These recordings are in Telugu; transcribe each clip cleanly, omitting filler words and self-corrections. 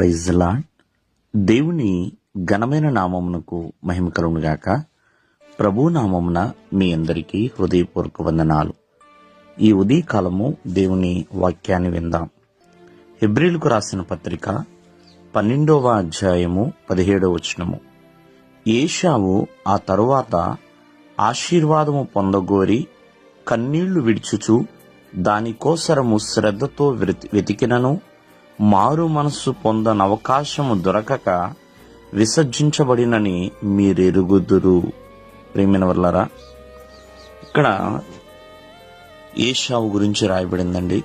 Praise lord. దేవుని ఘనమైన నామమునకు మహిమ కలుగును గాక. ప్రభు నామమున మీ అందరికీ హృదయపూర్వక వందనాలు. ఈ ఉదయకాలము దేవుని వాక్యాన్ని విందాం. హెబ్రీలకు రాసిన పత్రిక 12వ అధ్యాయము 17వ వచనము. ఏశావు ఆ తరువాత ఆశీర్వాదము పొందగోరి కన్నీళ్లు విడుచుచు దానికోసరము శ్రద్ధతో వెతికినను మారు మనస్సు పొందనవకాశము దొరకక విసర్జించబడినని మీరెరుగుదురు. ప్రేమైన వర్లారా, ఇక్కడ ఏశావు గురించి రాయబడిందండి.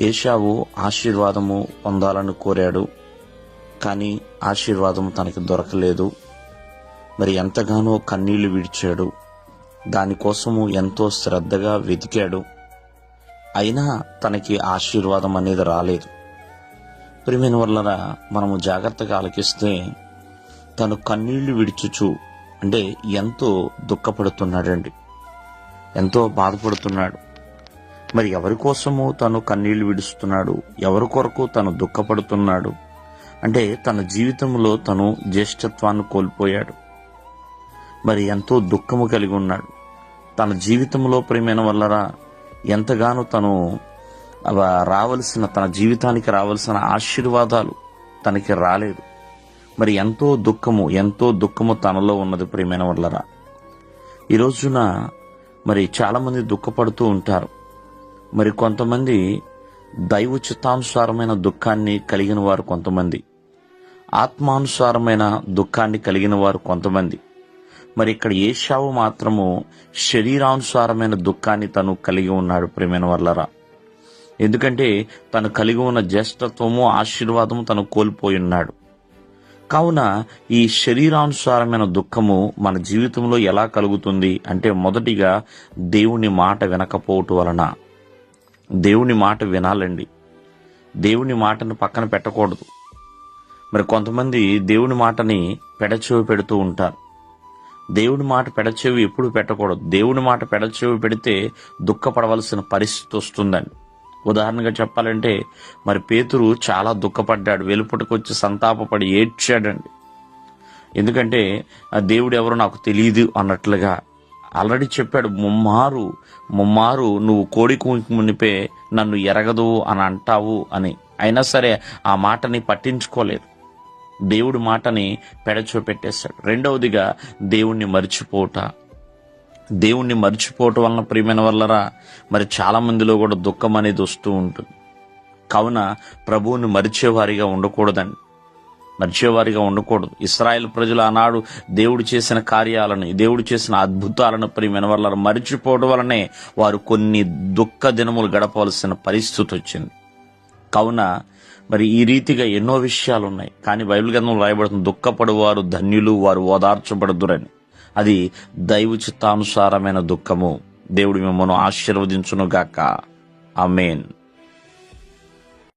ఏశావు ఆశీర్వాదము పొందాలని కోరాడు, కానీ ఆశీర్వాదం తనకి దొరకలేదు. మరి ఎంతగానో కన్నీళ్లు విడిచాడు, దానికోసము ఎంతో శ్రద్ధగా వెతికాడు, అయినా తనకి ఆశీర్వాదం అనేది రాలేదు. ప్రియమైన వాళ్ళరా, మనము జాగ్రత్తగా ఆలకిస్తే తను కన్నీళ్లు విడిచుచు అంటే ఎంతో దుఃఖపడుతున్నాడండి, ఎంతో బాధపడుతున్నాడు. మరి ఎవరి కోసము తను కన్నీళ్లు విడుస్తున్నాడు, ఎవరి కొరకు తను దుఃఖపడుతున్నాడు అంటే తన జీవితంలో తను జ్యేష్ఠత్వాన్ని కోల్పోయాడు. మరి ఎంతో దుఃఖము కలిగి ఉన్నాడు. తన జీవితంలో ప్రియమైన వాళ్ళరా ఎంతగానో తను తన జీవితానికి రావలసిన ఆశీర్వాదాలు తనకి రాలేదు. మరి ఎంతో దుఃఖము తనలో ఉన్నది. ప్రియమైన వాళ్ళరా, ఈ రోజున మరి చాలా మంది దుఃఖపడుతూ ఉంటారు. మరి కొంతమంది దైవ చిత్తానుసారమైన దుఃఖాన్ని కలిగిన వారు కొంతమంది, ఆత్మానుసారమైన దుఃఖాన్ని కలిగిన వారు కొంతమంది. మరి ఇక్కడ ఏశావు మాత్రము శరీరానుసారమైన దుఃఖాన్ని తను కలిగి ఉన్నాడు. ప్రియమైన వాళ్ళరా, ఎందుకంటే తను కలిగి ఉన్న జ్యేష్ఠత్వము ఆశీర్వాదము తను కోల్పోయి ఉన్నాడు. కావున ఈ శరీరానుసారమైన దుఃఖము మన జీవితంలో ఎలా కలుగుతుంది అంటే, మొదటిగా దేవుని మాట వినకపోవటం వలన. దేవుని మాట వినాలండి, దేవుని మాటను పక్కన పెట్టకూడదు. మరి కొంతమంది దేవుని మాటని పెడచెవి పెడుతూ ఉంటారు. దేవుని మాట పెడచెవి ఎప్పుడు పెట్టకూడదు. దేవుని మాట పెడచెవి పెడితే దుఃఖపడవలసిన పరిస్థితి వస్తుందండి. ఉదాహరణగా చెప్పాలంటే, మరి పేతురు చాలా దుఃఖపడ్డాడు, వెలుపటికొచ్చి సంతాపపడి ఏడ్చాడండి. ఎందుకంటే దేవుడు ఎవరో నాకు తెలియదు అన్నట్లుగా ఆల్రెడీ చెప్పాడు, ముమ్మారు నువ్వు కోడి మునిపే నన్ను ఎరగదు అని అంటావు అని. అయినా సరే ఆ మాటని పట్టించుకోలేదు, దేవుడి మాటని పెడచో పెట్టేశాడు. రెండవదిగా దేవుణ్ణి మర్చిపోవటం వలన ప్రియమైన వల్లరా మరి చాలా మందిలో కూడా దుఃఖం అనేది వస్తూ ఉంటుంది. కావున ప్రభువుని మరిచేవారిగా ఉండకూడదు. ఇశ్రాయేల్ ప్రజలు ఆనాడు దేవుడు చేసిన కార్యాలను, దేవుడు చేసిన అద్భుతాలను ప్రియమైన వల్ల మరిచిపోవడం వలనే వారు కొన్ని దుఃఖ దినములు గడపవలసిన పరిస్థితి వచ్చింది. కావున మరి ఈ రీతిగా ఎన్నో విషయాలు ఉన్నాయి. కానీ బైబిల్ గ్రంథంలో రాయబడుతుంది, దుఃఖపడువారు ధన్యులు, వారు ఓదార్చబడుదురని. అది దైవ చిత్తానుసారమైన దుఃఖము. దేవుడు మిమ్మల్ని ఆశీర్వదించును గాక. ఆమేన్.